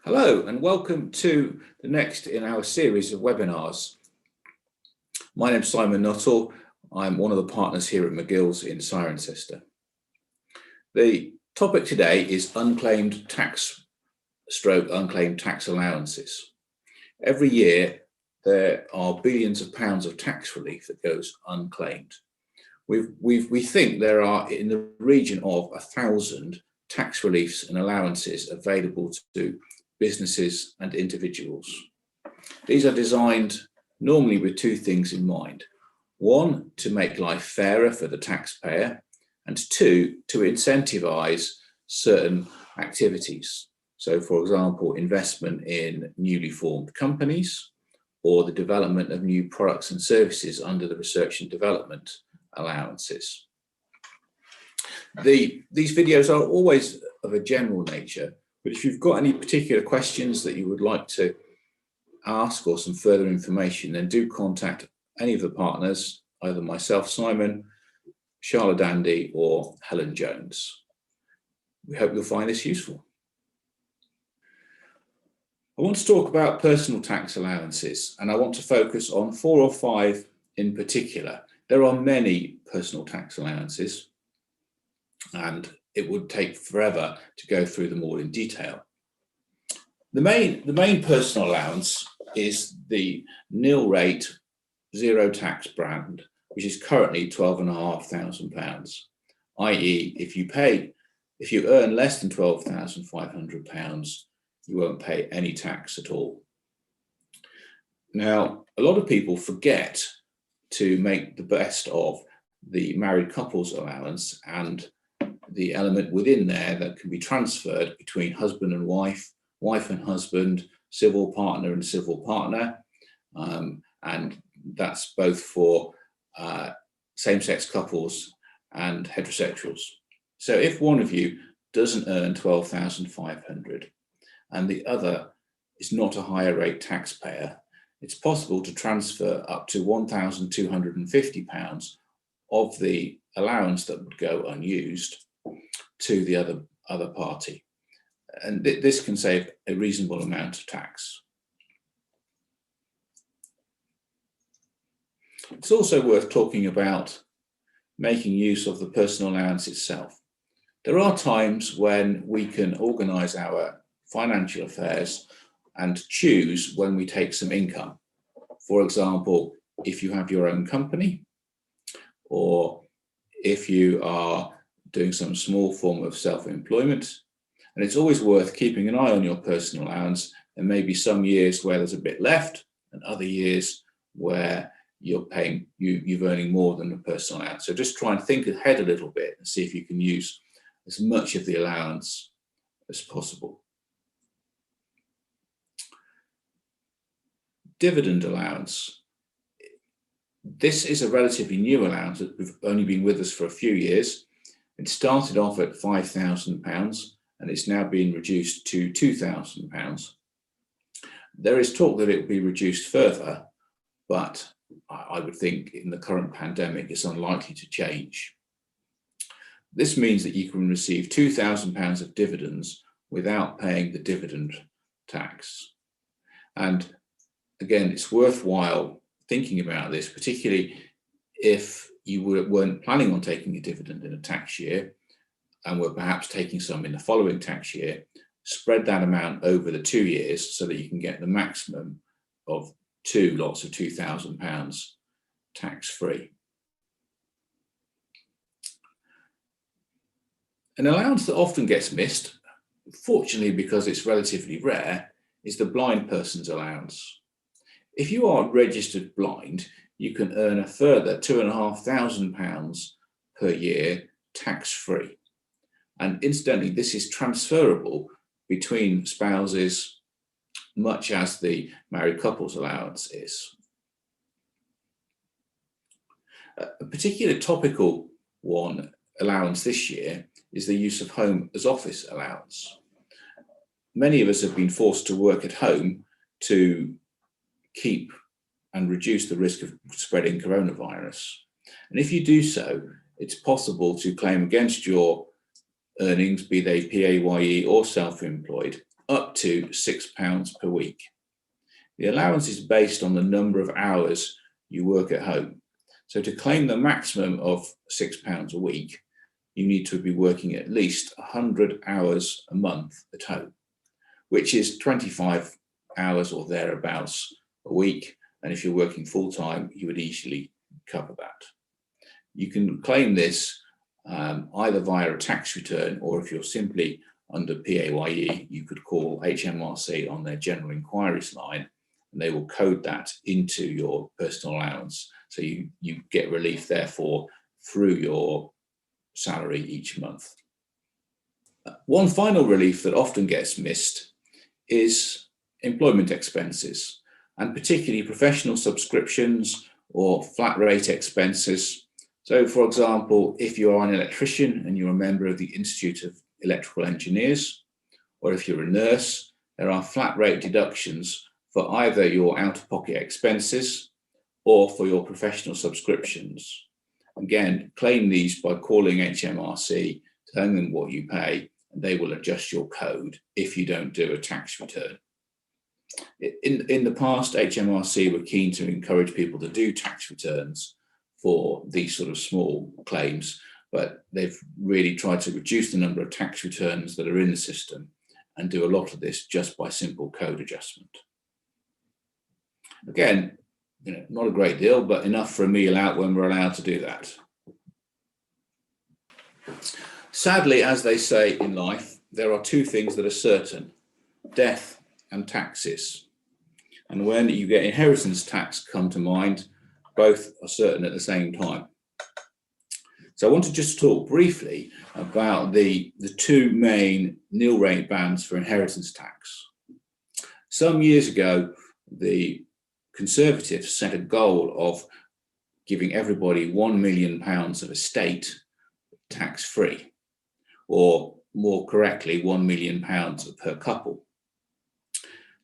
Hello and welcome to the next in our series of webinars. My name is Simon Nuttall. I'm one of the partners here at McGill's in Cirencester. The topic today is unclaimed tax unclaimed tax allowances. Every year there are billions of pounds of tax relief that goes unclaimed. We think there are in the region of 1,000 tax reliefs and allowances available to businesses and individuals. These are designed normally with two things in mind. One, to make life fairer for the taxpayer, and two, to incentivize certain activities. So, for example, investment in newly formed companies or the development of new products and services under the research and development allowances. These videos are always of a general nature, but if you've got any particular questions that you would like to ask or some further information, then do contact any of the partners, either myself, Simon, Charlotte Dandy, or Helen Jones. We hope you'll find this useful. I want to talk about personal tax allowances, and I want to focus on 4 or 5 in particular. There are many personal tax allowances, and it would take forever to go through them all in detail. The main personal allowance is the nil rate, zero tax brand, which is currently £12,500, i.e. if you earn less than £12,500, you won't pay any tax at all. Now, a lot of people forget to make the best of the married couples allowance and the element within there that can be transferred between husband and wife, wife and husband, civil partner and civil partner, and that's both for same-sex couples and heterosexuals. So if one of you doesn't earn £12,500 and the other is not a higher rate taxpayer, it's possible to transfer up to £1,250 of the allowance that would go unused to the other party. And this can save a reasonable amount of tax. It's also worth talking about making use of the personal allowance itself. There are times when we can organise our financial affairs and choose when we take some income. For example, if you have your own company, or if you are doing some small form of self-employment. And it's always worth keeping an eye on your personal allowance. There may be some years where there's a bit left and other years where you're earning more than the personal allowance. So just try and think ahead a little bit and see if you can use as much of the allowance as possible. Dividend allowance. This is a relatively new allowance that we've only been with us for a few years. It started off at £5,000 and it's now been reduced to £2,000. There is talk that it will be reduced further, but I would think in the current pandemic it's unlikely to change. This means that you can receive £2,000 of dividends without paying the dividend tax. And again, it's worthwhile thinking about this, particularly if you weren't planning on taking a dividend in a tax year and were perhaps taking some in the following tax year. Spread that amount over the 2 years so that you can get the maximum of 2 lots of £2,000 tax-free. An allowance that often gets missed, fortunately because it's relatively rare, is the blind person's allowance. If you are registered blind, you can earn a further £2,500 per year tax-free. And incidentally, this is transferable between spouses, much as the married couples allowance is. A particular topical allowance this year is the use of home as office allowance. Many of us have been forced to work at home to keep and reduce the risk of spreading coronavirus. And if you do so, it's possible to claim against your earnings, be they PAYE or self-employed, up to £6 per week. The allowance is based on the number of hours you work at home. So to claim the maximum of £6 a week, you need to be working at least 100 hours a month at home, which is 25 hours or thereabouts a week. And if you're working full time, you would easily cover that. You can claim this either via a tax return, or if you're simply under PAYE, you could call HMRC on their general inquiries line, and they will code that into your personal allowance. So you get relief, therefore, through your salary each month. One final relief that often gets missed is employment expenses, and particularly professional subscriptions or flat rate expenses. So, for example, if you are an electrician and you're a member of the Institute of Electrical Engineers, or if you're a nurse, there are flat rate deductions for either your out-of-pocket expenses or for your professional subscriptions. Again, claim these by calling HMRC, telling them what you pay, and they will adjust your code if you don't do a tax return. In the past, HMRC were keen to encourage people to do tax returns for these sort of small claims, but they've really tried to reduce the number of tax returns that are in the system and do a lot of this just by simple code adjustment. Again, not a great deal, but enough for a meal out when we're allowed to do that. Sadly, as they say in life, there are two things that are certain: death and taxes. And when you get inheritance tax come to mind, both are certain at the same time. So I want to just talk briefly about the two main nil rate bands for inheritance tax. Some years ago, the Conservatives set a goal of giving everybody £1 million of estate tax-free, or more correctly, £1 million per couple.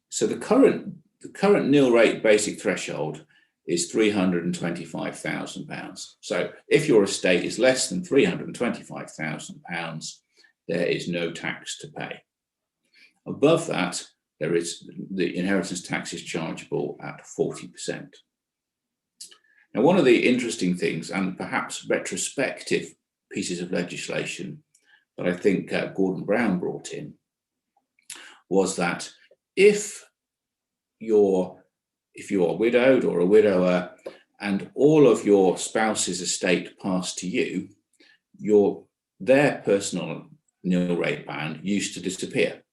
So the current nil rate basic threshold is £325,000. So if your estate is less than £325,000, there is no tax to pay. Above that, the inheritance tax is chargeable at 40%. Now, one of the interesting things, and perhaps retrospective pieces of legislation that I think Gordon Brown brought in, was that if you're widowed or a widower and all of your spouse's estate passed to you, their personal nil rate band used to disappear.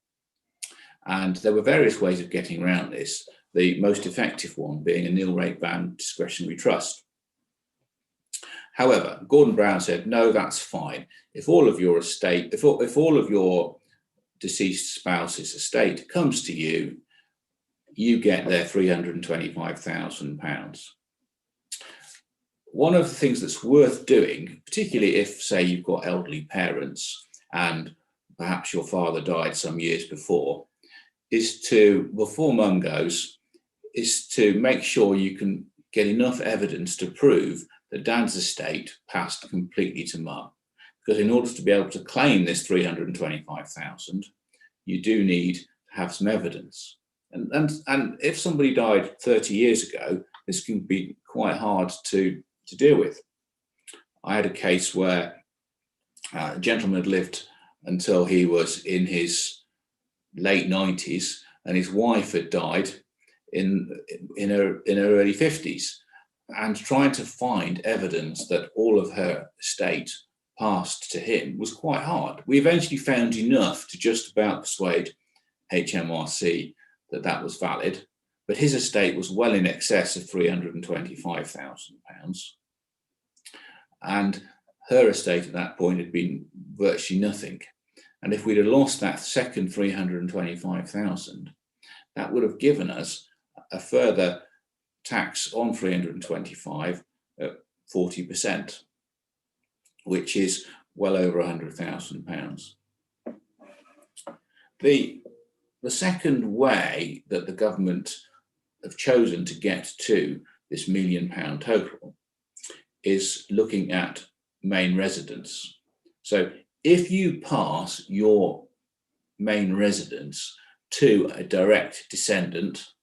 And there were various ways of getting around this, the most effective one being a nil rate band discretionary trust. However, Gordon Brown said, no, that's fine. If all of your estate, if all of your deceased spouse's estate comes to you, you get their £325,000. One of the things that's worth doing, particularly if, say, you've got elderly parents and perhaps your father died some years before, is to, before mum goes, is to make sure you can get enough evidence to prove that dad's estate passed completely to mum. Because in order to be able to claim this £325,000, you do need to have some evidence. And if somebody died 30 years ago, this can be quite hard to deal with. I had a case where a gentleman had lived until he was in his late 90s, and his wife had died in her early 50s, and trying to find evidence that all of her estate passed to him was quite hard. We eventually found enough to just about persuade HMRC that was valid, but his estate was well in excess of £325,000, and her estate at that point had been virtually nothing. And if we'd have lost that second £325,000, that would have given us a further tax on 325 at 40%, which is well over £100,000. The second way that the government have chosen to get to this £1 million total is looking at main residence. So if you pass your main residence to a direct descendant,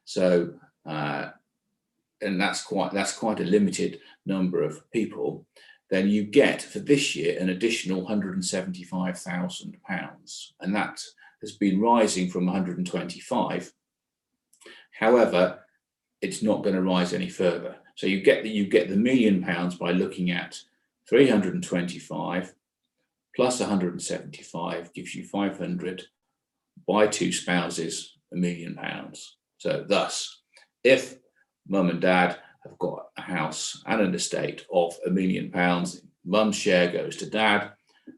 so and that's quite a limited number of people, then you get for this year an additional £175,000, and that has been rising from 125. However, it's not going to rise any further. So you get the £1 million by looking at 325 plus 175 gives you 500 by two spouses, £1 million. So thus, if mum and dad have got a house and an estate of £1 million, mum's share goes to dad,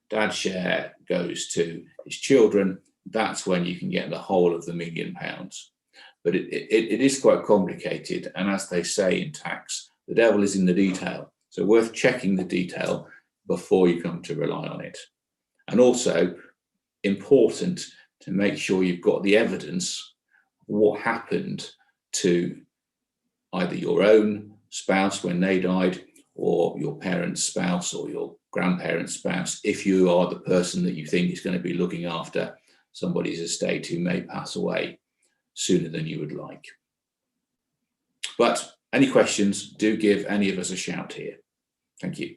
dad's share goes to his children, that's when you can get the whole of the £1 million. But it is quite complicated, and as they say in tax, the devil is in the detail. So worth checking the detail before you come to rely on it. And also important to make sure you've got the evidence of what happened to either your own spouse when they died, or your parents' spouse, or your grandparents' spouse, if you are the person that you think is going to be looking after somebody's estate who may pass away sooner than you would like. But any questions, do give any of us a shout here. Thank you.